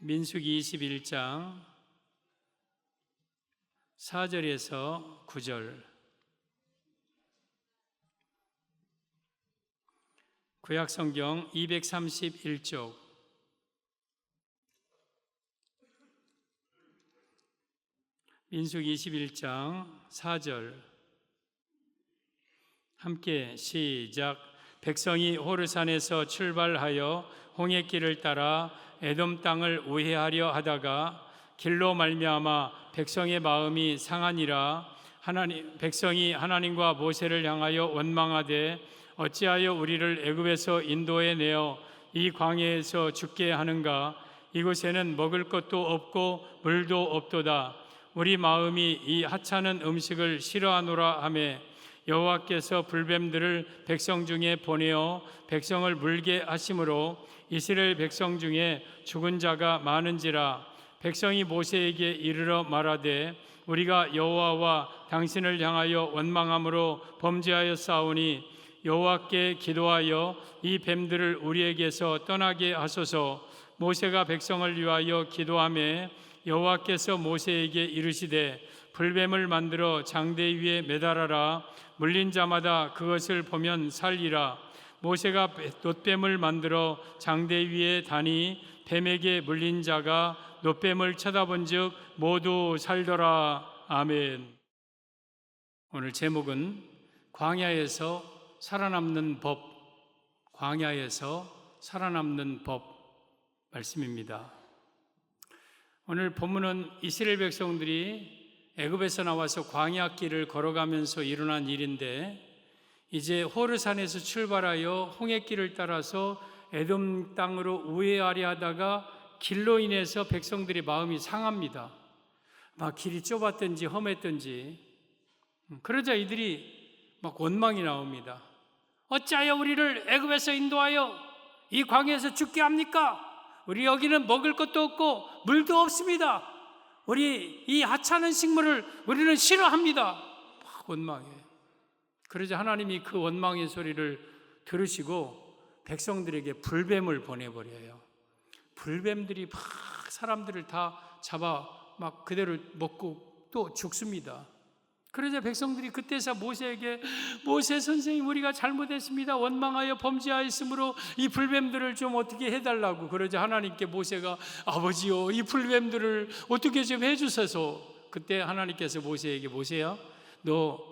민수기 21장 4절에서 9절. 구약성경 231쪽. 민수기 21장 4절. 함께 시작. 백성이 호르산에서 출발하여 홍해길을 따라 에돔 땅을 우회하려 하다가 길로 말미암아 백성의 마음이 상하니라. 백성이 하나님과 모세를 향하여 원망하되 어찌하여 우리를 애굽에서 인도해 내어 이 광야에서 죽게 하는가? 이곳에는 먹을 것도 없고 물도 없도다. 우리 마음이 이 하찮은 음식을 싫어하노라 하매 여호와께서 불뱀들을 백성 중에 보내어 백성을 물게 하심으로 이스라엘 백성 중에 죽은 자가 많은지라. 백성이 모세에게 이르러 말하되 우리가 여호와와 당신을 향하여 원망함으로 범죄하였사오니 여호와께 기도하여 이 뱀들을 우리에게서 떠나게 하소서. 모세가 백성을 위하여 기도하매 여호와께서 모세에게 이르시되 불뱀을 만들어 장대 위에 매달아라. 물린 자마다 그것을 보면 살리라. 모세가 놋뱀을 만들어 장대 위에 다니 뱀에게 물린 자가 놋뱀을 쳐다본즉 모두 살더라. 아멘. 오늘 제목은 광야에서 살아남는 법, 광야에서 살아남는 법 말씀입니다. 오늘 본문은 이스라엘 백성들이 애굽에서 나와서 광야길을 걸어가면서 일어난 일인데, 이제 호르산에서 출발하여 홍해길을 따라서 에돔 땅으로 우회하려 하다가 길로 인해서 백성들의 마음이 상합니다. 막 길이 좁았든지 험했든지. 그러자 이들이 막 원망이 나옵니다. 어찌하여 우리를 애굽에서 인도하여 이 광야에서 죽게 합니까? 우리 여기는 먹을 것도 없고 물도 없습니다. 우리 이 하찮은 식물을 우리는 싫어합니다. 막 원망해. 그러자 하나님이 그 원망의 소리를 들으시고 백성들에게 불뱀을 보내버려요. 불뱀들이 막 사람들을 다 잡아 막 그대로 먹고 또 죽습니다. 그러자 백성들이 그때서 모세에게 모세 선생님, 우리가 잘못했습니다. 원망하여 범죄하였으므로 이 불뱀들을 좀 어떻게 해달라고. 그러자 하나님께 모세가 아버지요, 이 불뱀들을 어떻게 좀 해주셔서. 그때 하나님께서 모세에게 모세야, 너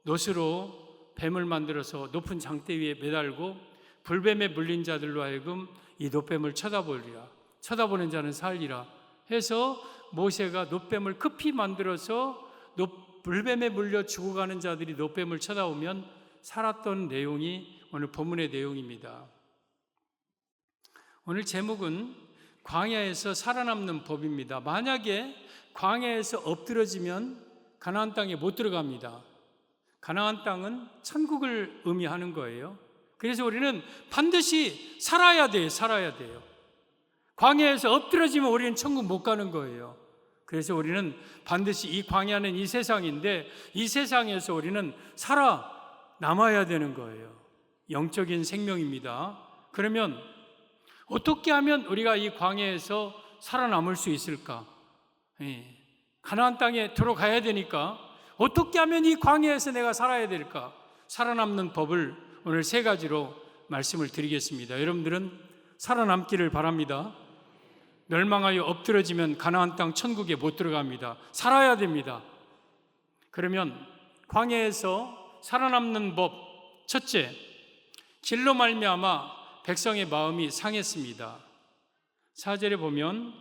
놋으로 뱀을 만들어서 높은 장대 위에 매달고 불뱀에 물린 자들로 하여금 이 놋뱀을 쳐다보리라. 쳐다보는 자는 살리라 해서 모세가 놋뱀을 급히 만들어서 불뱀에 물려 죽어가는 자들이 놋뱀을 쳐다보면 살았던 내용이 오늘 본문의 내용입니다. 오늘 제목은 광야에서 살아남는 법입니다. 만약에 광야에서 엎드러지면 가나안 땅에 못 들어갑니다. 가나안 땅은 천국을 의미하는 거예요. 그래서 우리는 반드시 살아야 돼요. 광야에서 엎드러지면 우리는 천국 못 가는 거예요. 그래서 우리는 반드시 이 광야는 이 세상인데 이 세상에서 우리는 살아남아야 되는 거예요. 영적인 생명입니다. 그러면 어떻게 하면 우리가 이 광야에서 살아남을 수 있을까? 가나안 땅에 들어가야 되니까 어떻게 하면 이 광야에서 내가 살아야 될까? 살아남는 법을 오늘 세 가지로 말씀을 드리겠습니다. 여러분들은 살아남기를 바랍니다. 멸망하여 엎드러지면 가나안 땅 천국에 못 들어갑니다. 살아야 됩니다. 그러면 광야에서 살아남는 법, 첫째, 길로 말미암아 백성의 마음이 상했습니다. 4절에 보면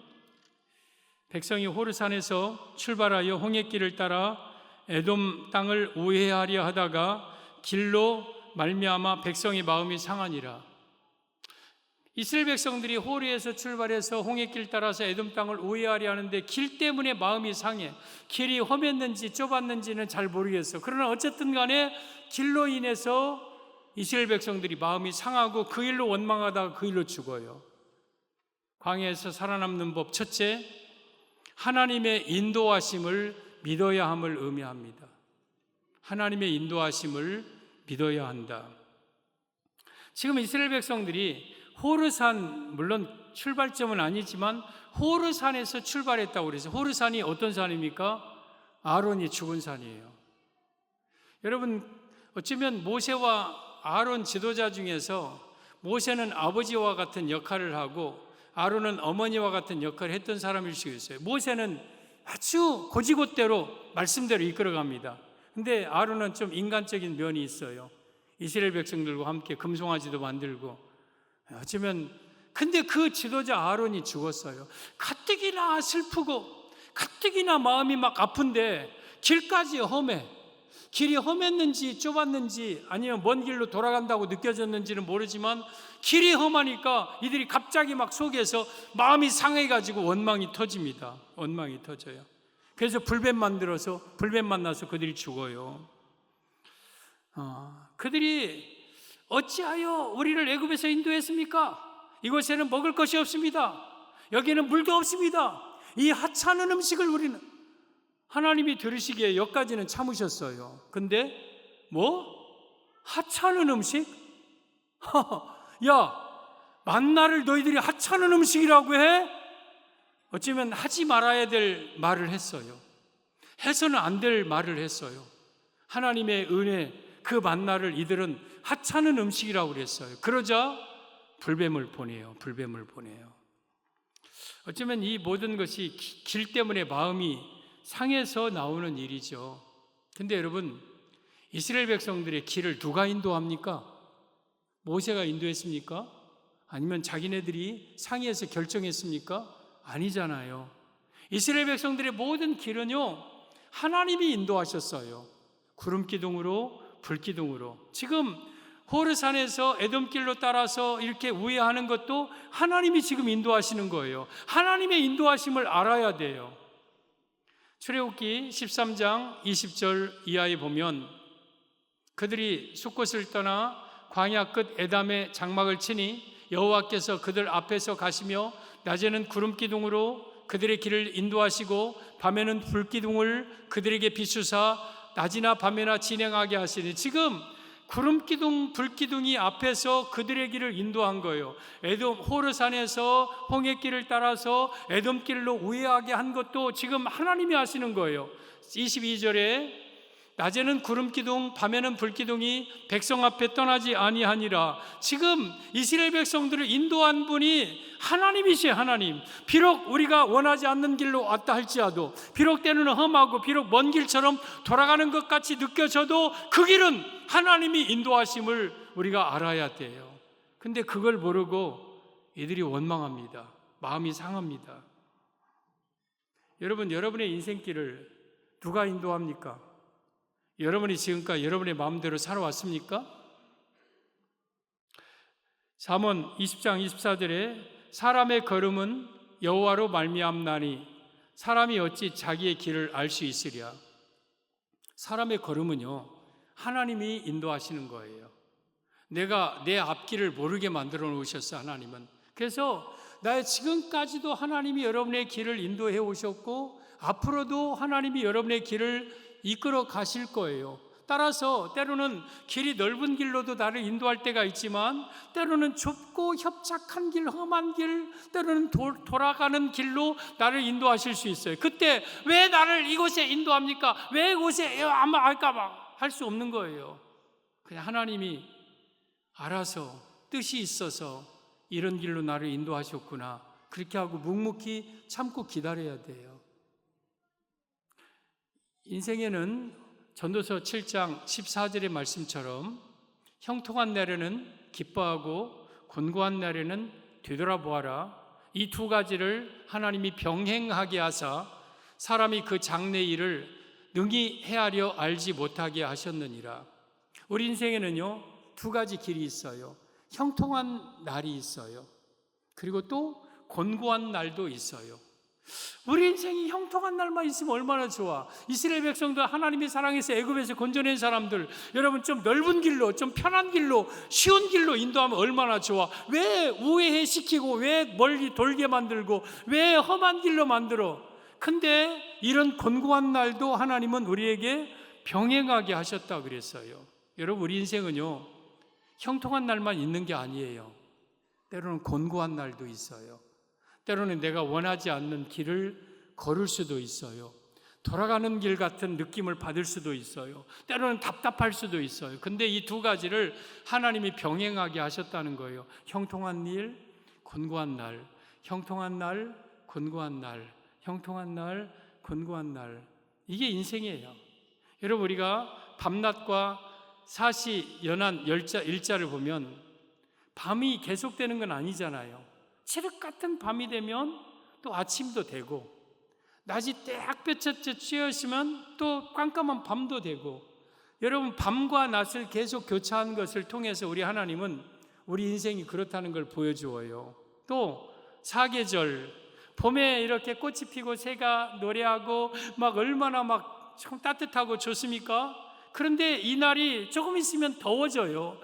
백성이 호르산에서 출발하여 홍해길을 따라 에돔 땅을 우회하려 하다가 길로 말미암아 백성의 마음이 상하니라. 이스라엘 백성들이 호르에서 출발해서 홍해길 따라서 에돔 땅을 우회하려 하는데 길 때문에 마음이 상해. 길이 험했는지 좁았는지는 잘 모르겠어. 그러나 어쨌든 간에 길로 인해서 이스라엘 백성들이 마음이 상하고 그 일로 원망하다가 그 일로 죽어요. 광야에서 살아남는 법, 첫째, 하나님의 인도하심을 믿어야 함을 의미합니다. 하나님의 인도하심을 믿어야 한다. 지금 이스라엘 백성들이 호르산, 물론 출발점은 아니지만 호르산에서 출발했다고 그래서 호르산이 어떤 산입니까? 아론이 죽은 산이에요. 여러분, 어쩌면 모세와 아론 지도자 중에서 모세는 아버지와 같은 역할을 하고 아론은 어머니와 같은 역할을 했던 사람일 수 있어요. 모세는 아주 고지고대로 말씀대로 이끌어갑니다. 근데 아론은 좀 인간적인 면이 있어요. 이스라엘 백성들과 함께 금송아지도 만들고 어쩌면, 근데 그 지도자 아론이 죽었어요. 가뜩이나 슬프고 가뜩이나 마음이 막 아픈데 길까지 험해. 길이 험했는지 좁았는지 아니면 먼 길로 돌아간다고 느껴졌는지는 모르지만 길이 험하니까 이들이 갑자기 막 속에서 마음이 상해가지고 원망이 터집니다. 원망이 터져요. 그래서 불뱀 만나서 그들이 죽어요. 그들이 어찌하여 우리를 애굽에서 인도했습니까? 이곳에는 먹을 것이 없습니다. 여기는 물도 없습니다. 이 하찮은 음식을 우리는, 하나님이 들으시기에 여기까지는 참으셨어요. 근데 하찮은 음식? 야, 만나를 너희들이 하찮은 음식이라고 해? 어쩌면 하지 말아야 될 말을 했어요. 해서는 안 될 말을 했어요. 하나님의 은혜, 그 만나를 이들은 하찮은 음식이라고 그랬어요. 그러자 불뱀을 보내요. 어쩌면 이 모든 것이 길 때문에 마음이 상해서 나오는 일이죠. 근데 여러분, 이스라엘 백성들의 길을 누가 인도합니까? 모세가 인도했습니까? 아니면 자기네들이 상의해서 결정했습니까? 아니잖아요. 이스라엘 백성들의 모든 길은요, 하나님이 인도하셨어요. 구름기둥으로, 불기둥으로. 지금 호르산에서 에돔길로 따라서 이렇게 우회하는 것도 하나님이 지금 인도하시는 거예요. 하나님의 인도하심을 알아야 돼요. 출애굽기 13장 20절 이하에 보면 그들이 숫곳을 떠나 광야 끝 에담에 장막을 치니 여호와께서 그들 앞에서 가시며 낮에는 구름기둥으로 그들의 길을 인도하시고 밤에는 불기둥을 그들에게 비추사 낮이나 밤에나 진행하게 하시니, 지금 구름기둥, 불기둥이 앞에서 그들의 길을 인도한 거예요. 에돔 호르산에서 홍해길을 따라서 에돔길로 우회하게 한 것도 지금 하나님이 하시는 거예요. 22절에 낮에는 구름기둥, 밤에는 불기둥이 백성 앞에 떠나지 아니하니라. 지금 이스라엘 백성들을 인도한 분이 하나님이시에요. 하나님. 비록 우리가 원하지 않는 길로 왔다 할지라도, 비록 때로는 험하고 비록 먼 길처럼 돌아가는 것 같이 느껴져도 그 길은 하나님이 인도하심을 우리가 알아야 돼요. 근데 그걸 모르고 이들이 원망합니다. 마음이 상합니다. 여러분, 여러분의 인생길을 누가 인도합니까? 여러분이 지금까지 여러분의 마음대로 살아왔습니까? 잠언 20장 24절에 사람의 걸음은 여호와로 말미암나니 사람이 어찌 자기의 길을 알 수 있으랴. 사람의 걸음은요, 하나님이 인도하시는 거예요. 내가 내 앞길을 모르게 만들어 놓으셨어요, 하나님은. 그래서 나의 지금까지도 하나님이 여러분의 길을 인도해 오셨고 앞으로도 하나님이 여러분의 길을 이끌어 가실 거예요. 따라서 때로는 길이 넓은 길로도 나를 인도할 때가 있지만 때로는 좁고 협착한 길, 험한 길, 때로는 돌아가는 길로 나를 인도하실 수 있어요. 그때 왜 나를 이곳에 인도합니까? 왜 이곳에 아마 할까 할 수 없는 거예요. 그냥 하나님이 알아서 뜻이 있어서 이런 길로 나를 인도하셨구나. 그렇게 하고 묵묵히 참고 기다려야 돼요. 인생에는 전도서 7장 14절의 말씀처럼 형통한 날에는 기뻐하고 곤고한 날에는 되돌아보아라. 이 두 가지를 하나님이 병행하게 하사 사람이 그 장래 일을 능히 헤아려 알지 못하게 하셨느니라. 우리 인생에는요, 두 가지 길이 있어요. 형통한 날이 있어요. 그리고 또 곤고한 날도 있어요. 우리 인생이 형통한 날만 있으면 얼마나 좋아. 이스라엘 백성도 하나님이 사랑해서 애굽에서 건져낸 사람들, 여러분 좀 넓은 길로, 좀 편한 길로, 쉬운 길로 인도하면 얼마나 좋아. 왜 우회시키고 왜 멀리 돌게 만들고 왜 험한 길로 만들어. 근데 이런 곤고한 날도 하나님은 우리에게 병행하게 하셨다 그랬어요. 여러분, 우리 인생은요, 형통한 날만 있는 게 아니에요. 때로는 곤고한 날도 있어요. 때로는 내가 원하지 않는 길을 걸을 수도 있어요. 돌아가는 길 같은 느낌을 받을 수도 있어요. 때로는 답답할 수도 있어요. 근데 이 두 가지를 하나님이 병행하게 하셨다는 거예요. 형통한 일, 곤고한 날, 형통한 날, 곤고한 날, 형통한 날, 곤고한 날. 이게 인생이에요. 여러분, 우리가 밤낮과 사시, 연한, 일자를 보면 밤이 계속되는 건 아니잖아요. 칠흑 같은 밤이 되면 또 아침도 되고, 낮이 떼약볕에 쬐었으면 또 깜깜한 밤도 되고, 여러분, 밤과 낮을 계속 교차한 것을 통해서 우리 하나님은 우리 인생이 그렇다는 걸 보여주어요. 또 사계절, 봄에 이렇게 꽃이 피고 새가 노래하고 막 얼마나 막 참 따뜻하고 좋습니까? 그런데 이 날이 조금 있으면 더워져요.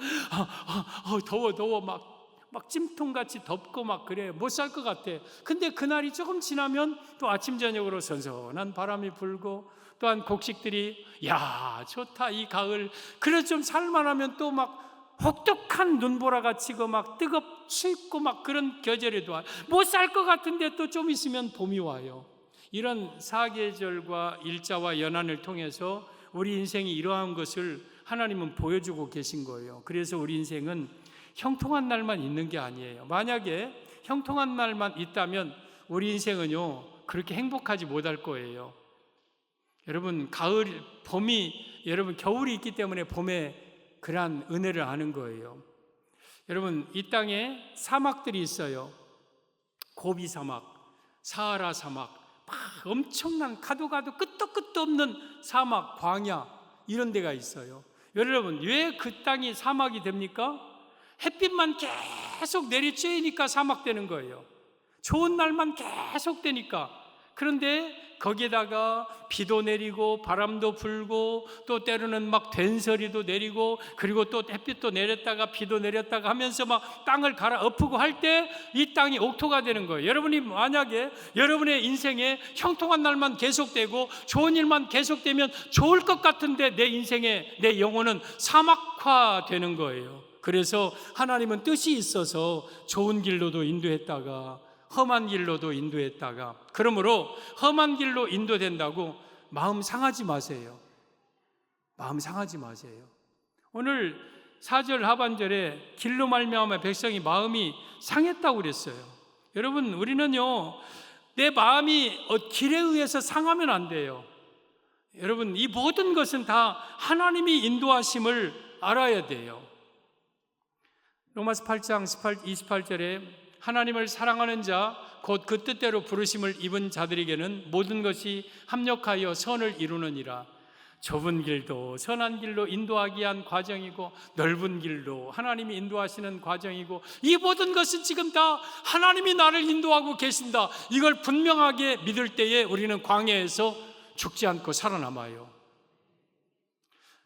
더워 막 찜통같이 덥고 막 그래, 못 살 것 같아. 근데 그날이 조금 지나면 또 아침 저녁으로 선선한 바람이 불고, 또한 곡식들이 야 좋다 이 가을, 그래 좀 살만하면 또 막 혹독한 눈보라가 치고 막 춥고 막 그런 계절에도 와. 못 살 것 같은데 또 좀 있으면 봄이 와요. 이런 사계절과 일자와 연한을 통해서 우리 인생이 이러한 것을 하나님은 보여주고 계신 거예요. 그래서 우리 인생은 형통한 날만 있는 게 아니에요. 만약에 형통한 날만 있다면 우리 인생은요 그렇게 행복하지 못할 거예요. 여러분, 여러분 겨울이 있기 때문에 봄에 그러한 은혜를 아는 거예요. 여러분, 이 땅에 사막들이 있어요. 고비 사막, 사하라 사막, 막 엄청난 가도 끝도 없는 사막, 광야, 이런 데가 있어요. 여러분, 왜 그 땅이 사막이 됩니까? 햇빛만 계속 내리쬐니까 사막 되는 거예요. 좋은 날만 계속 되니까. 그런데 거기에다가 비도 내리고 바람도 불고 또 때로는 막 된서리도 내리고, 그리고 또 햇빛도 내렸다가 비도 내렸다가 하면서 막 땅을 갈아엎고 할 때 이 땅이 옥토가 되는 거예요. 여러분이 만약에 여러분의 인생에 형통한 날만 계속되고 좋은 일만 계속되면 좋을 것 같은데 내 인생에 내 영혼은 사막화 되는 거예요. 그래서 하나님은 뜻이 있어서 좋은 길로도 인도했다가 험한 길로도 인도했다가, 그러므로 험한 길로 인도된다고 마음 상하지 마세요. 마음 상하지 마세요. 오늘 4절 하반절에 길로 말미암아 백성이 마음이 상했다고 그랬어요. 여러분, 우리는요 내 마음이 길에 의해서 상하면 안 돼요. 여러분, 이 모든 것은 다 하나님이 인도하심을 알아야 돼요. 로마서 8장 28절에 하나님을 사랑하는 자, 곧 그 뜻대로 부르심을 입은 자들에게는 모든 것이 합력하여 선을 이루느니라. 좁은 길도 선한 길로 인도하기 위한 과정이고, 넓은 길도 하나님이 인도하시는 과정이고, 이 모든 것은 지금 다 하나님이 나를 인도하고 계신다, 이걸 분명하게 믿을 때에 우리는 광야에서 죽지 않고 살아남아요.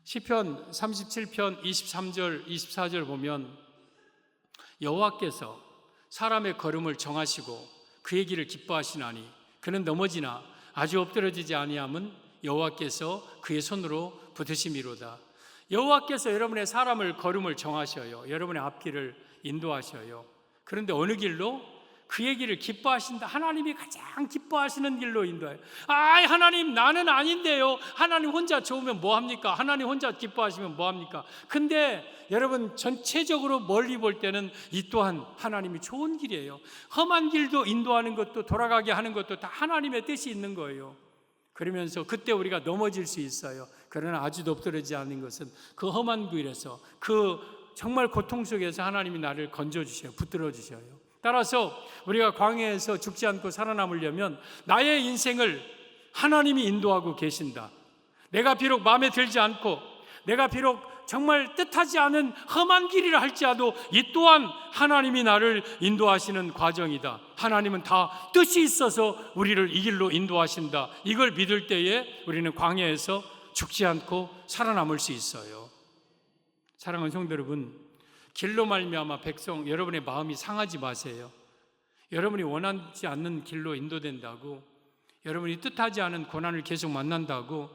시편 37편 23절 24절 보면 여호와께서 사람의 걸음을 정하시고 그의 길을 기뻐하시나니 그는 넘어지나 아주 엎드러지지 아니함은 여호와께서 그의 손으로 붙으심이로다. 여호와께서 여러분의 사람을 걸음을 정하셔요. 여러분의 앞길을 인도하셔요. 그런데 어느 길로? 그의 길을 기뻐하신다. 하나님이 가장 기뻐하시는 길로 인도해요. 하나님, 나는 아닌데요. 하나님 혼자 좋으면 뭐합니까? 하나님 혼자 기뻐하시면 뭐합니까? 근데 여러분, 전체적으로 멀리 볼 때는 이 또한 하나님이 좋은 길이에요. 험한 길도 인도하는 것도, 돌아가게 하는 것도 다 하나님의 뜻이 있는 거예요. 그러면서 그때 우리가 넘어질 수 있어요. 그러나 아주 높들어지지 않는 것은 그 험한 길에서, 그 정말 고통 속에서 하나님이 나를 건져주셔요. 붙들어 주셔요. 따라서 우리가 광야에서 죽지 않고 살아남으려면 나의 인생을 하나님이 인도하고 계신다. 내가 비록 마음에 들지 않고, 내가 비록 정말 뜻하지 않은 험한 길이라 할지라도 이 또한 하나님이 나를 인도하시는 과정이다. 하나님은 다 뜻이 있어서 우리를 이 길로 인도하신다. 이걸 믿을 때에 우리는 광야에서 죽지 않고 살아남을 수 있어요. 사랑하는 성도 여러분, 길로 말미암아 백성, 여러분의 마음이 상하지 마세요. 여러분이 원하지 않는 길로 인도된다고, 여러분이 뜻하지 않은 고난을 계속 만난다고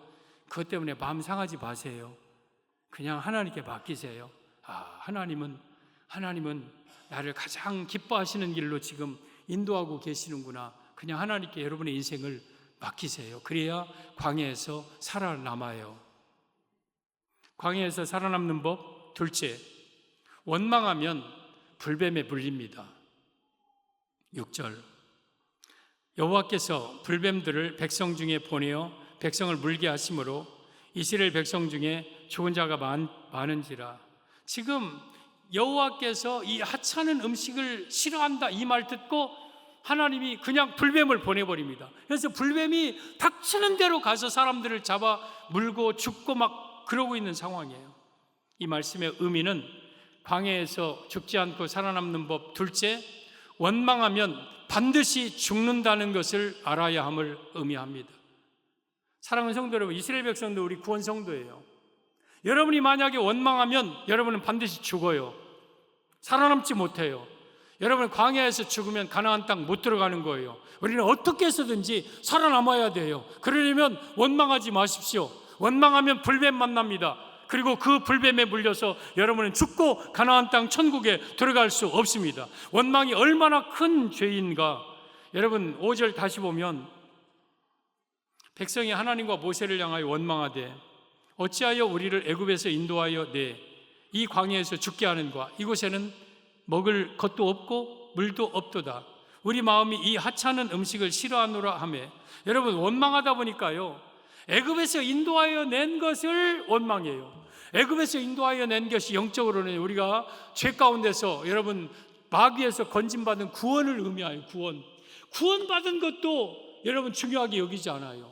그것 때문에 마음 상하지 마세요. 그냥 하나님께 맡기세요. 하나님은 나를 가장 기뻐하시는 길로 지금 인도하고 계시는구나. 그냥 하나님께 여러분의 인생을 맡기세요. 그래야 광야에서 살아남아요. 광야에서 살아남는 법 둘째, 원망하면 불뱀에 물립니다. 6절, 여호와께서 불뱀들을 백성 중에 보내어 백성을 물게 하심으로 이스라엘 백성 중에 죽은 자가 많은지라. 지금 여호와께서 이 하찮은 음식을 싫어한다 이 말 듣고 하나님이 그냥 불뱀을 보내버립니다. 그래서 불뱀이 닥치는 대로 가서 사람들을 잡아 물고 죽고 막 그러고 있는 상황이에요. 이 말씀의 의미는 광야에서 죽지 않고 살아남는 법 둘째, 원망하면 반드시 죽는다는 것을 알아야 함을 의미합니다. 사랑하는 성도 여러분, 이스라엘 백성도 우리 구원 성도예요. 여러분이 만약에 원망하면 여러분은 반드시 죽어요. 살아남지 못해요. 여러분 광야에서 죽으면 가나안 땅 못 들어가는 거예요. 우리는 어떻게 해서든지 살아남아야 돼요. 그러려면 원망하지 마십시오. 원망하면 불뱀 만납니다. 그리고 그 불뱀에 물려서 여러분은 죽고 가나안 땅 천국에 들어갈 수 없습니다. 원망이 얼마나 큰 죄인가. 여러분 5절 다시 보면 백성이 하나님과 모세를 향하여 원망하되 어찌하여 우리를 애굽에서 인도하여 내 이 광야에서 죽게 하는가. 이곳에는 먹을 것도 없고 물도 없도다. 우리 마음이 이 하찮은 음식을 싫어하노라 하매. 여러분 원망하다 보니까요, 애굽에서 인도하여 낸 것을 원망해요. 애굽에서 인도하여 낸 것이 영적으로는 우리가 죄 가운데서 여러분 마귀에서 건진받은 구원을 의미하여 구원받은 것도 여러분 중요하게 여기지 않아요.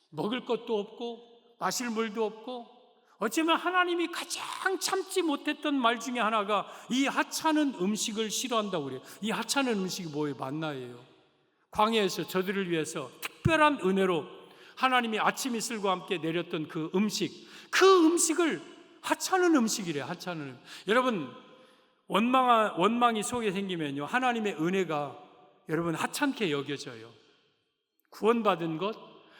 먹을 것도 없고 마실 물도 없고, 어쩌면 하나님이 가장 참지 못했던 말 중에 하나가 이 하찮은 음식을 싫어한다고 그래요. 이 하찮은 음식이 뭐예요? 만나예요. 광야에서 저들을 위해서 특별한 은혜로 하나님이 아침 이슬과 함께 내렸던 그 음식을 하찮은 음식이래요. 하찮은. 여러분 원망이 속에 생기면요, 하나님의 은혜가 여러분 하찮게 여겨져요. 구원받은 것,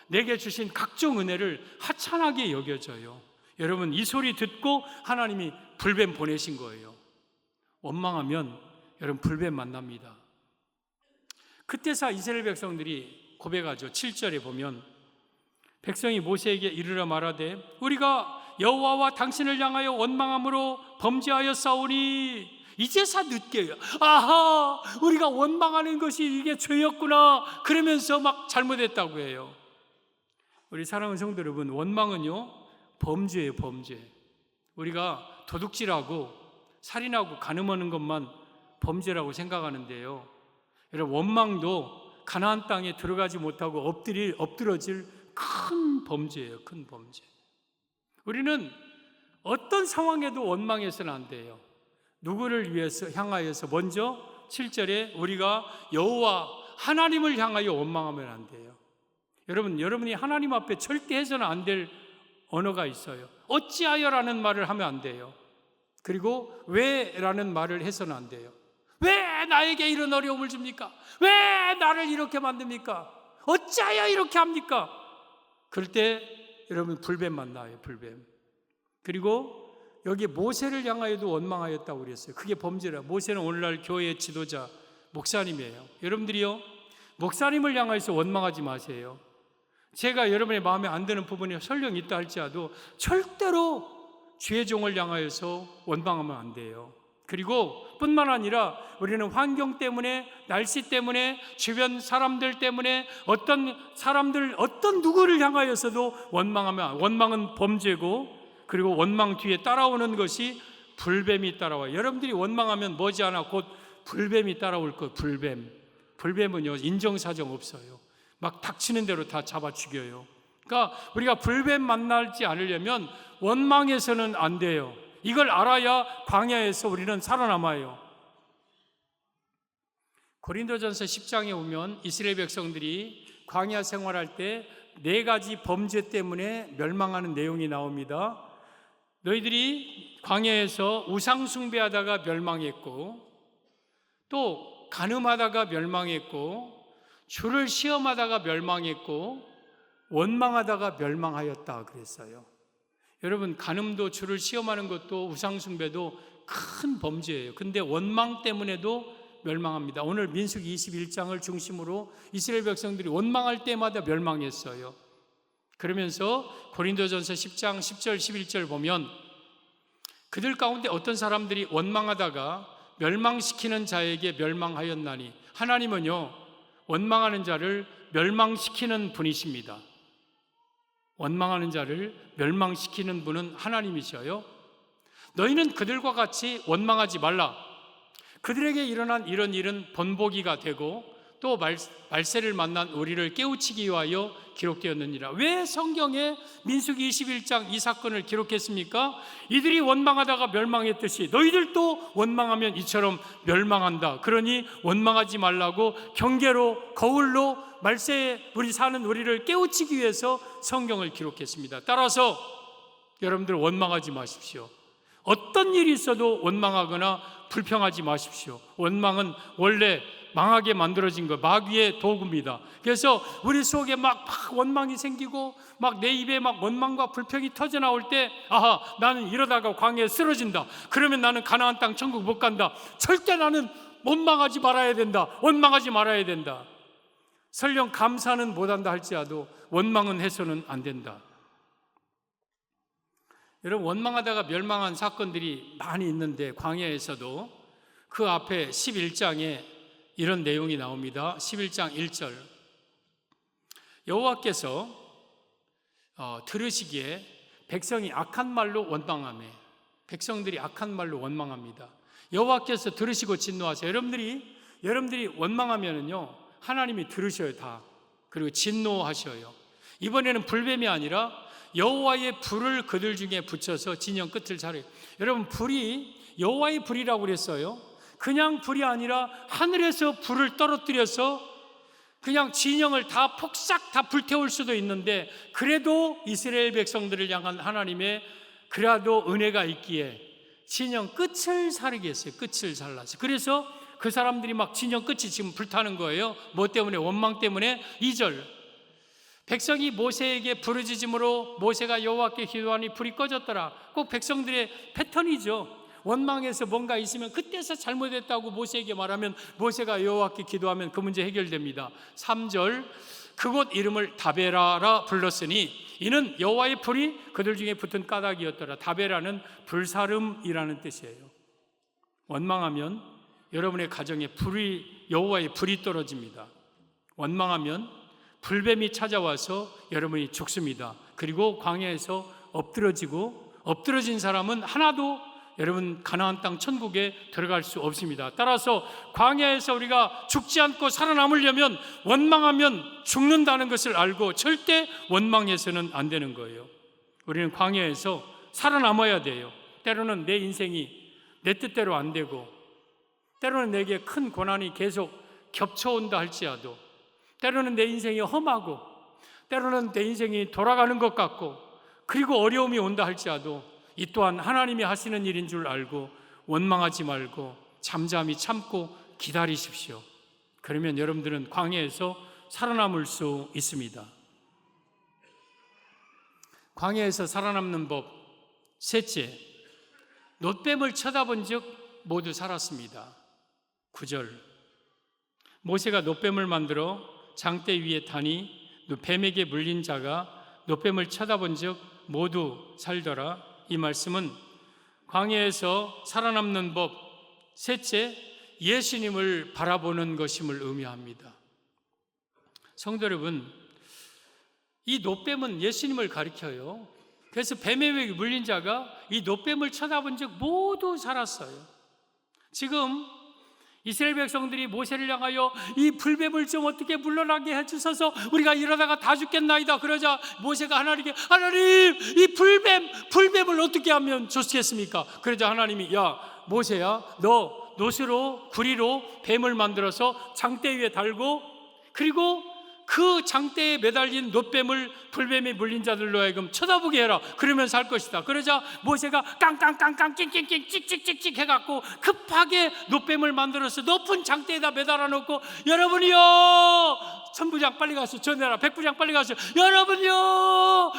내게 주신 각종 은혜를 하찮게 여겨져요. 여러분 이 소리 듣고 하나님이 불뱀 보내신 거예요. 원망하면 여러분 불뱀 만납니다. 그때서 이스라엘 백성들이 고백하죠. 7절에 보면 백성이 모세에게 이르러 말하되 우리가 여호와와 당신을 향하여 원망함으로 범죄하여 싸우니 이제서 늦게요. 아하, 우리가 원망하는 것이 이게 죄였구나 그러면서 막 잘못했다고 해요. 우리 사랑하는 성도 여러분, 원망은요 범죄예요. 범죄. 우리가 도둑질하고 살인하고 간음하는 것만 범죄라고 생각하는데요, 여러분 원망도 가나안 땅에 들어가지 못하고 엎드러질 큰 범죄예요. 큰 범죄. 우리는 어떤 상황에도 원망해서는 안 돼요. 누구를 위해서 향하여서 먼저 7절에 우리가 여호와 하나님을 향하여 원망하면 안 돼요. 여러분이 하나님 앞에 절대 해서는 안 될 언어가 있어요. 어찌하여라는 말을 하면 안 돼요. 그리고 왜라는 말을 해서는 안 돼요. 왜 나에게 이런 어려움을 줍니까? 왜 나를 이렇게 만듭니까? 어찌하여 이렇게 합니까? 그럴 때 여러분 불뱀 만나요. 불뱀. 그리고 여기 모세를 향하여도 원망하였다고 그랬어요. 그게 범죄라. 모세는 오늘날 교회의 지도자 목사님이에요. 여러분들이요 목사님을 향하여서 원망하지 마세요. 제가 여러분의 마음에 안 드는 부분이 설령 있다 할지라도 절대로 주의 종을 향하여서 원망하면 안 돼요. 그리고 뿐만 아니라 우리는 환경 때문에, 날씨 때문에, 주변 사람들 때문에 어떤 누구를 향하여서도 원망은 범죄고, 그리고 원망 뒤에 따라오는 것이 불뱀이 따라와요. 여러분들이 원망하면 머지않아 곧 불뱀이 따라올 것. 불뱀은요 인정사정 없어요. 막 닥치는 대로 다 잡아 죽여요. 그러니까 우리가 불뱀 만나지 않으려면 원망해서는 안 돼요. 이걸 알아야 광야에서 우리는 살아남아요. 고린도전서 10장에 보면 이스라엘 백성들이 광야 생활할 때 4가지 범죄 때문에 멸망하는 내용이 나옵니다. 너희들이 광야에서 우상 숭배하다가 멸망했고, 또 간음하다가 멸망했고, 주를 시험하다가 멸망했고, 원망하다가 멸망하였다 그랬어요. 여러분 간음도 주를 시험하는 것도 우상 숭배도 큰 범죄예요. 근데 원망 때문에도 멸망합니다. 오늘 민수기 21장을 중심으로 이스라엘 백성들이 원망할 때마다 멸망했어요. 그러면서 고린도전서 10장 10절 11절 보면 그들 가운데 어떤 사람들이 원망하다가 멸망시키는 자에게 멸망하였나니, 하나님은요 원망하는 자를 멸망시키는 분이십니다. 원망하는 자를 멸망시키는 분은 하나님이셔요. 너희는 그들과 같이 원망하지 말라. 그들에게 일어난 이런 일은 본보기가 되고 또 말세를 만난 우리를 깨우치기 위하여 기록되었느니라. 왜 성경에 민수기 21장 이 사건을 기록했습니까? 이들이 원망하다가 멸망했듯이 너희들도 원망하면 이처럼 멸망한다. 그러니 원망하지 말라고 경계로, 거울로 말세에 우리를 깨우치기 위해서 성경을 기록했습니다. 따라서 여러분들 원망하지 마십시오. 어떤 일이 있어도 원망하거나 불평하지 마십시오. 원망은 원래 망하게 만들어진 거, 마귀의 도구입니다. 그래서 우리 속에 막 원망이 생기고 막 내 입에 막 원망과 불평이 터져 나올 때, 아하, 나는 이러다가 광야에 쓰러진다. 그러면 나는 가나안 땅 천국 못 간다. 절대 나는 원망하지 말아야 된다. 원망하지 말아야 된다. 설령 감사는 못한다 할지라도 원망은 해서는 안 된다. 여러분, 원망하다가 멸망한 사건들이 많이 있는데 광야에서도 그 앞에 11장에 이런 내용이 나옵니다. 11장 1절, 여호와께서 들으시기에 백성이 악한 말로 원망하며, 백성들이 악한 말로 원망합니다. 여호와께서 들으시고 진노하세요. 여러분들이 원망하면은요 하나님이 들으셔요 다. 그리고 진노하셔요. 이번에는 불뱀이 아니라 여호와의 불을 그들 중에 붙여서 진영 끝을 자르요. 여러분, 불이 여호와의 불이라고 그랬어요. 그냥 불이 아니라 하늘에서 불을 떨어뜨려서 그냥 진영을 다 폭삭 다 불태울 수도 있는데, 그래도 이스라엘 백성들을 향한 하나님의 그래도 은혜가 있기에 진영 끝을 자르게 했어요. 끝을 잘라서. 그래서 그 사람들이 막 진영 끝이 지금 불타는 거예요. 뭐 때문에? 원망 때문에. 2절, 백성이 모세에게 부르짖음으로 모세가 여호와께 기도하니 불이 꺼졌더라. 꼭 백성들의 패턴이죠. 원망해서 뭔가 있으면 그때서 잘못했다고 모세에게 말하면 모세가 여호와께 기도하면 그 문제 해결됩니다. 3절, 그곳 이름을 다베라라 불렀으니 이는 여호와의 불이 그들 중에 붙은 까닭이었더라. 다베라는 불사름이라는 뜻이에요. 원망하면 여러분의 가정에 여호와의 불이 떨어집니다. 원망하면 불뱀이 찾아와서 여러분이 죽습니다. 그리고 광야에서 엎드러진 사람은 하나도 여러분 가나안 땅 천국에 들어갈 수 없습니다. 따라서 광야에서 우리가 죽지 않고 살아남으려면 원망하면 죽는다는 것을 알고 절대 원망해서는 안 되는 거예요. 우리는 광야에서 살아남아야 돼요. 때로는 내 인생이 내 뜻대로 안 되고, 때로는 내게 큰 고난이 계속 겹쳐온다 할지라도, 때로는 내 인생이 험하고, 때로는 내 인생이 돌아가는 것 같고, 그리고 어려움이 온다 할지라도 이 또한 하나님이 하시는 일인 줄 알고 원망하지 말고 잠잠히 참고 기다리십시오. 그러면 여러분들은 광야에서 살아남을 수 있습니다. 광야에서 살아남는 법 셋째, 놋뱀을 쳐다본 즉 모두 살았습니다. 9절, 모세가 놋뱀을 만들어 장대 위에 다니 뱀에게 물린 자가 놋뱀을 쳐다본 즉 모두 살더라. 이 말씀은 광야에서 살아남는 법 셋째, 예수님을 바라보는 것임을 의미합니다. 성도 여러분, 이 놋뱀은 예수님을 가리켜요. 그래서 뱀에 물린 자가 이 놋뱀을 쳐다본 즉 모두 살았어요. 지금 이스라엘 백성들이 모세를 향하여 이 불뱀을 좀 어떻게 물러나게 해주셔서 우리가 이러다가 다 죽겠나이다. 그러자 모세가 하나님, 이 불뱀을 어떻게 하면 좋겠습니까? 그러자 하나님이, 야 모세야, 너 놋으로 구리로 뱀을 만들어서 장대 위에 달고, 그리고 그 장대에 매달린 놋뱀을 불뱀에 물린 자들로 하여금 쳐다보게 해라. 그러면 살 것이다. 그러자 모세가 깡깡깡깡 낑낑낑 찍찍찍찍 해갖고 급하게 놋뱀을 만들어서 높은 장대에다 매달아 놓고, 여러분이요, 천부장 빨리 가서 전해라. 백부장 빨리 가서 여러분이요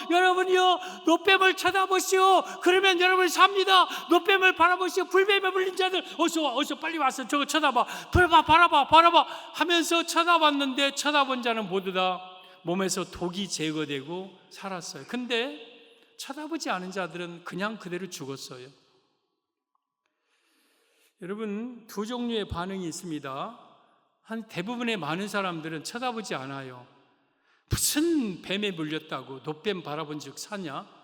놋뱀을 쳐다보시오. 그러면 여러분이 삽니다. 놋뱀을 바라보시오. 불뱀에 물린 자들 어서 빨리 와서 저거 쳐다봐. 바라봐 하면서 쳐다봤는데 쳐다본 자는 모두 다 몸에서 독이 제거되고 살았어요. 근데 쳐다보지 않은 자들은 그냥 그대로 죽었어요. 여러분, 두 종류의 반응이 있습니다. 한 대부분의 많은 사람들은 쳐다보지 않아요. 무슨 뱀에 물렸다고 놋뱀 바라본 즉 사냐?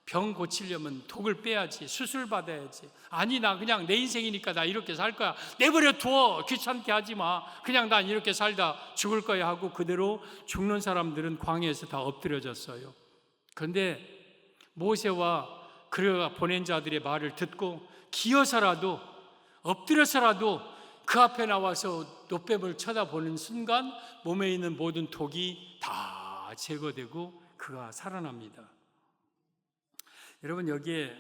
병 고치려면 독을 빼야지, 수술 받아야지. 아니, 나 그냥 내 인생이니까 나 이렇게 살 거야. 내버려 두어. 귀찮게 하지 마. 그냥 난 이렇게 살다 죽을 거야 하고 그대로 죽는 사람들은 광야에서 다 엎드려졌어요. 그런데 모세와 그가 보낸 자들의 말을 듣고 기어서라도, 엎드려서라도 그 앞에 나와서 놋뱀을 쳐다보는 순간 몸에 있는 모든 독이 다 제거되고 그가 살아납니다. 여러분, 여기에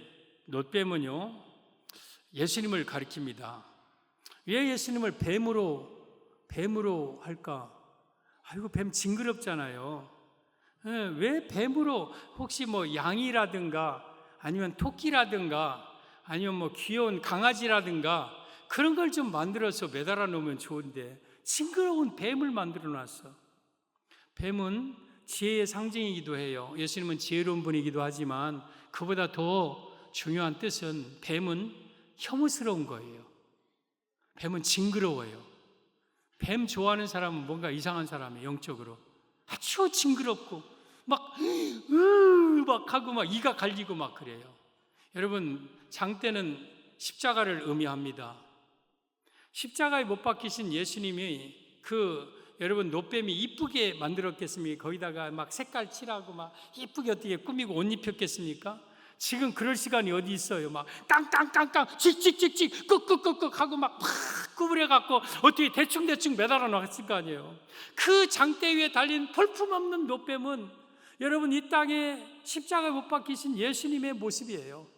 놋뱀은요, 예수님을 가리킵니다. 왜 예수님을 뱀으로 할까? 아이고, 뱀 징그럽잖아요. 왜 뱀으로? 혹시 뭐 양이라든가 아니면 토끼라든가 아니면 뭐 귀여운 강아지라든가 그런 걸 좀 만들어서 매달아 놓으면 좋은데 징그러운 뱀을 만들어 놨어. 뱀은 지혜의 상징이기도 해요. 예수님은 지혜로운 분이기도 하지만 그보다 더 중요한 뜻은 뱀은 혐오스러운 거예요. 뱀은 징그러워요. 뱀 좋아하는 사람은 뭔가 이상한 사람이에요. 영적으로 아주 징그럽고 막 하고 막 이가 갈리고 막 그래요. 여러분, 장대는 십자가를 의미합니다. 십자가에 못 박히신 예수님이 여러분 놋뱀이 이쁘게 만들었겠습니까? 거기다가 막 색깔 칠하고 막 이쁘게 어떻게 꾸미고 옷 입혔겠습니까? 지금 그럴 시간이 어디 있어요? 막 깡깡깡깡 찍찍찍찍 끄끄끄끄 하고 막 구부려 갖고 어떻게 대충 매달아 놨을 거 아니에요. 그 장대 위에 달린 볼품없는 놋뱀은 여러분 이 땅에 십자가에 못 박히신 예수님의 모습이에요.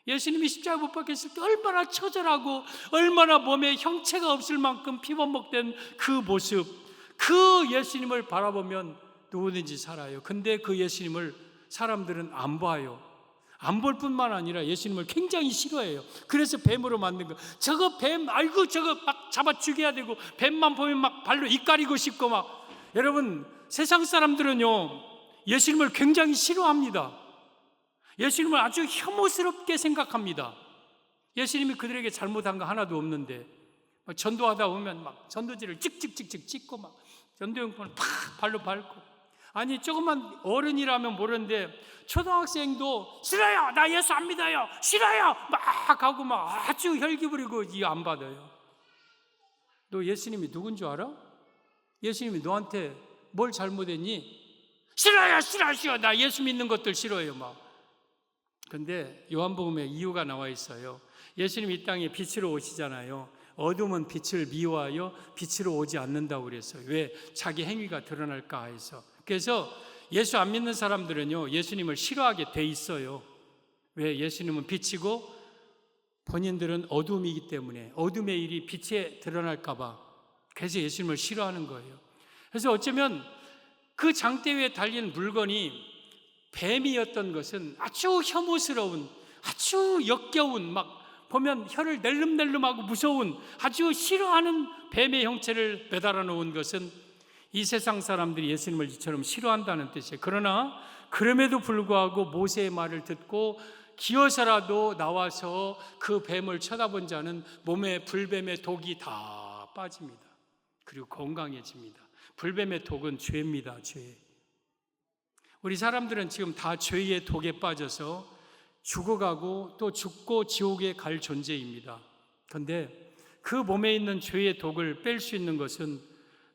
예수님이 십자가에 못 박혔을 때 얼마나 처절하고 얼마나 몸에 형체가 없을 만큼 피범벅된 그 모습, 그 예수님을 바라보면 누구든지 살아요. 근데 그 예수님을 사람들은 안 봐요. 안 볼 뿐만 아니라 예수님을 굉장히 싫어해요. 그래서 뱀으로 만든 거. 저거 뱀, 아이고 저거 막 잡아 죽여야 되고 뱀만 보면 막 발로 입 가리고 싶고 막. 여러분, 세상 사람들은요 예수님을 굉장히 싫어합니다. 예수님을 아주 혐오스럽게 생각합니다. 예수님이 그들에게 잘못한 거 하나도 없는데 막 전도하다 보면 막 전도지를 찍찍찍찍 찍고 막 전도용품을 팍 발로 밟고. 아니, 조금만 어른이라면 모르는데 초등학생도 싫어요, 나 예수 안 믿어요, 싫어요 막 하고 막 아주 혈기 부리고 이거 안 받아요. 너 예수님이 누군 줄 알아? 예수님이 너한테 뭘 잘못했니? 싫어요, 나 예수 믿는 것들 싫어요 막. 근데 요한복음에 이유가 나와 있어요. 예수님이 이 땅에 빛으로 오시잖아요. 어둠은 빛을 미워하여 빛으로 오지 않는다고 그랬어요. 왜? 자기 행위가 드러날까 해서. 그래서 예수 안 믿는 사람들은요 예수님을 싫어하게 돼 있어요. 왜? 예수님은 빛이고 본인들은 어둠이기 때문에 어둠의 일이 빛에 드러날까 봐. 그래서 예수님을 싫어하는 거예요. 그래서 어쩌면 그 장대 위에 달린 물건이 뱀이었던 것은 아주 혐오스러운, 아주 역겨운, 막 보면 혀를 낼름낼름하고 무서운, 아주 싫어하는 뱀의 형체를 매달아 놓은 것은 이 세상 사람들이 예수님을 이처럼 싫어한다는 뜻이에요. 그러나 그럼에도 불구하고 모세의 말을 듣고 기어서라도 나와서 그 뱀을 쳐다본 자는 몸에 불뱀의 독이 다 빠집니다. 그리고 건강해집니다. 불뱀의 독은 죄입니다. 죄. 우리 사람들은 지금 다 죄의 독에 빠져서 죽어가고 또 죽고 지옥에 갈 존재입니다. 그런데 그 몸에 있는 죄의 독을 뺄 수 있는 것은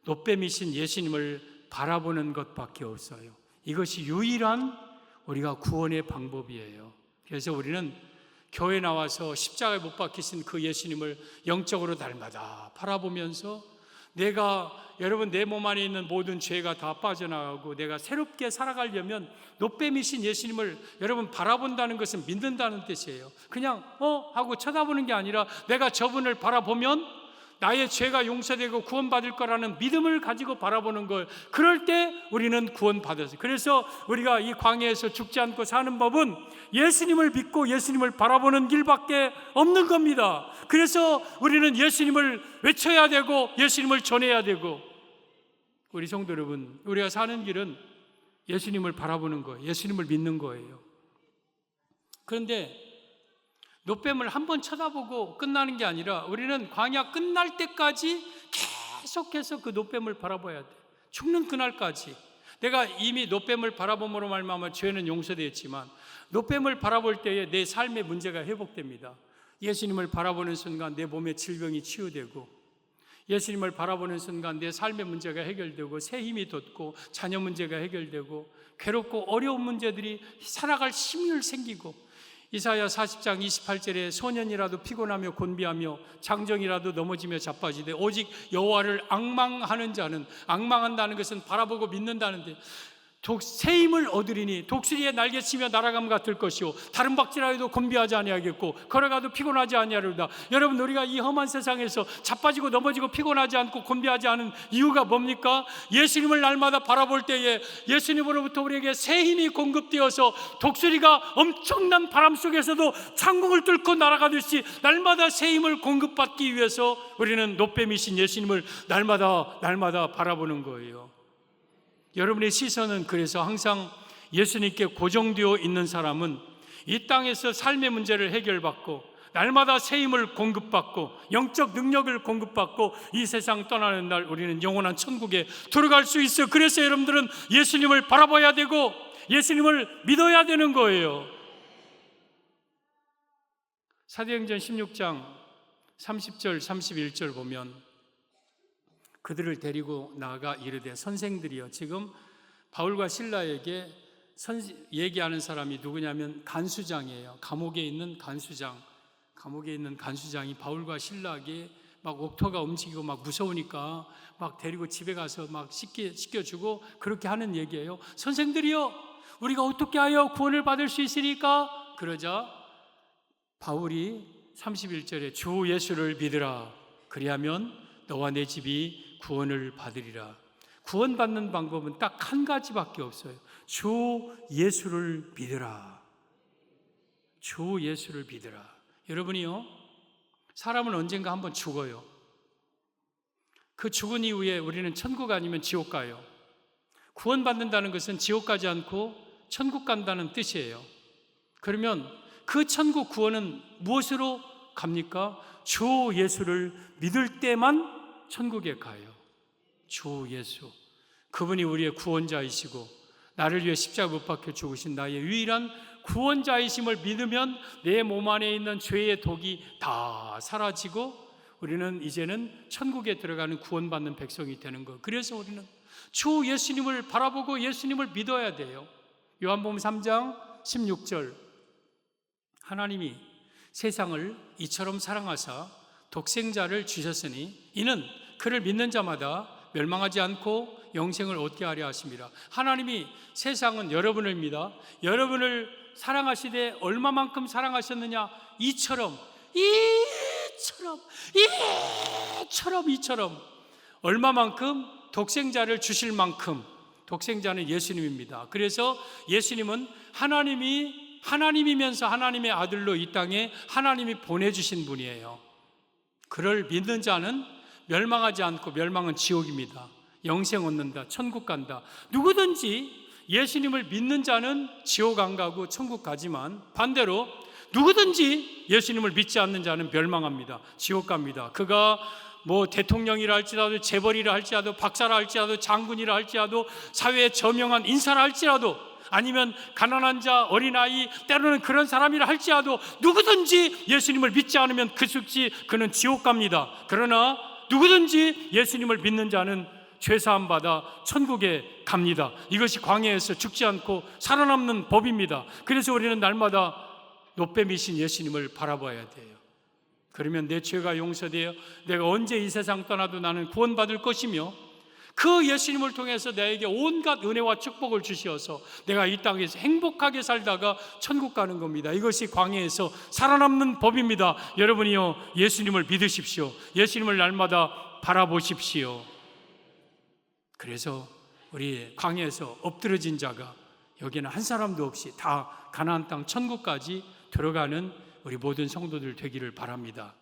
놋뱀이신 예수님을 바라보는 것밖에 없어요. 이것이 유일한 우리가 구원의 방법이에요. 그래서 우리는 교회 나와서 십자가에 못 박히신 그 예수님을 영적으로 날마다 바라보면서 여러분 내 몸 안에 있는 모든 죄가 다 빠져나가고 내가 새롭게 살아가려면 노뱀이신 예수님을 여러분 바라본다는 것은 믿는다는 뜻이에요. 그냥 하고 쳐다보는 게 아니라 내가 저분을 바라보면 나의 죄가 용서되고 구원받을 거라는 믿음을 가지고 바라보는 걸, 그럴 때 우리는 구원받았어요. 그래서 우리가 이 광야에서 죽지 않고 사는 법은 예수님을 믿고 예수님을 바라보는 길밖에 없는 겁니다. 그래서 우리는 예수님을 외쳐야 되고 예수님을 전해야 되고, 우리 성도 여러분, 우리가 사는 길은 예수님을 바라보는 거예요. 예수님을 믿는 거예요. 그런데 노뱀을 한번 쳐다보고 끝나는 게 아니라 우리는 광야 끝날 때까지 계속해서 그 노뱀을 바라봐야 돼. 죽는 그날까지. 내가 이미 노뱀을 바라봄으로 말미암아 죄는 용서되었지만 노뱀을 바라볼 때에 내 삶의 문제가 회복됩니다. 예수님을 바라보는 순간 내 몸의 질병이 치유되고, 예수님을 바라보는 순간 내 삶의 문제가 해결되고, 새 힘이 돋고, 자녀 문제가 해결되고, 괴롭고 어려운 문제들이 살아갈 힘이 생기고, 이사야 40장 28절에 소년이라도 피곤하며 곤비하며 장정이라도 넘어지며 자빠지되 오직 여호와를 앙망하는 자는, 앙망한다는 것은 바라보고 믿는다는데, 새 힘을 얻으리니 독수리의 날개치며 날아감 같을 것이요 다른 박질하여도 곤비하지 아니하겠고 걸어가도 피곤하지 아니하리로다. 여러분, 우리가 이 험한 세상에서 자빠지고 넘어지고 피곤하지 않고 곤비하지 않은 이유가 뭡니까? 예수님을 날마다 바라볼 때에 예수님으로부터 우리에게 새 힘이 공급되어서 독수리가 엄청난 바람 속에서도 창공을 뚫고 날아가듯이 날마다 새 힘을 공급받기 위해서 우리는 노뱀이신 예수님을 날마다 바라보는 거예요. 여러분의 시선은 그래서 항상 예수님께 고정되어 있는 사람은 이 땅에서 삶의 문제를 해결받고 날마다 새 힘을 공급받고 영적 능력을 공급받고 이 세상 떠나는 날 우리는 영원한 천국에 들어갈 수 있어요. 그래서 여러분들은 예수님을 바라봐야 되고 예수님을 믿어야 되는 거예요. 사도행전 16장 30절 31절 보면 그들을 데리고 나아가 이르되 선생들이여, 지금 바울과 실라에게 얘기하는 사람이 누구냐면 간수장이에요. 감옥에 있는 간수장이 바울과 실라에게 막 옥토가 움직이고 막 무서우니까 막 데리고 집에 가서 막 씻겨주고 그렇게 하는 얘기예요. 선생들이여, 우리가 어떻게 하여 구원을 받을 수 있으리까? 그러자 바울이 31절에 주 예수를 믿으라, 그리하면 너와 내 집이 구원을 받으리라. 구원받는 방법은 딱 한 가지밖에 없어요. 주 예수를 믿으라. 주 예수를 믿으라. 여러분이요, 사람은 언젠가 한번 죽어요. 그 죽은 이후에 우리는 천국 아니면 지옥 가요. 구원받는다는 것은 지옥 가지 않고 천국 간다는 뜻이에요. 그러면 그 천국 구원은 무엇으로 갑니까? 주 예수를 믿을 때만 천국에 가요. 주 예수, 그분이 우리의 구원자이시고 나를 위해 십자가 못 박혀 죽으신 나의 유일한 구원자이심을 믿으면 내 몸 안에 있는 죄의 독이 다 사라지고 우리는 이제는 천국에 들어가는 구원받는 백성이 되는 것. 그래서 우리는 주 예수님을 바라보고 예수님을 믿어야 돼요. 요한복음 3장 16절, 하나님이 세상을 이처럼 사랑하사 독생자를 주셨으니 이는 그를 믿는 자마다 멸망하지 않고 영생을 얻게 하려 하심이라. 하나님이 세상은 여러분입니다. 여러분을 사랑하시되 얼마만큼 사랑하셨느냐? 이처럼 얼마만큼? 독생자를 주실 만큼. 독생자는 예수님입니다. 그래서 예수님은 하나님이면서 하나님의 아들로 이 땅에 하나님이 보내주신 분이에요. 그를 믿는 자는 멸망하지 않고, 멸망은 지옥입니다. 영생 얻는다, 천국 간다. 누구든지 예수님을 믿는 자는 지옥 안 가고 천국 가지만 반대로 누구든지 예수님을 믿지 않는 자는 멸망합니다. 지옥 갑니다. 그가 뭐 대통령이라 할지라도, 재벌이라 할지라도, 박사라 할지라도, 장군이라 할지라도, 사회에 저명한 인사라 할지라도, 아니면 가난한 자, 어린아이, 때로는 그런 사람이라 할지라도 누구든지 예수님을 믿지 않으면 그 즉시 그는 지옥 갑니다. 그러나 누구든지 예수님을 믿는 자는 죄사함 받아 천국에 갑니다. 이것이 광야에서 죽지 않고 살아남는 법입니다. 그래서 우리는 날마다 노뱀이신 예수님을 바라봐야 돼요. 그러면 내 죄가 용서되어 내가 언제 이 세상 떠나도 나는 구원받을 것이며, 그 예수님을 통해서 나에게 온갖 은혜와 축복을 주시어서 내가 이 땅에서 행복하게 살다가 천국 가는 겁니다. 이것이 광야에서 살아남는 법입니다. 여러분이요, 예수님을 믿으십시오. 예수님을 날마다 바라보십시오. 그래서 우리 광야에서 엎드러진 자가 여기는 한 사람도 없이 다 가나안 땅 천국까지 들어가는 우리 모든 성도들 되기를 바랍니다.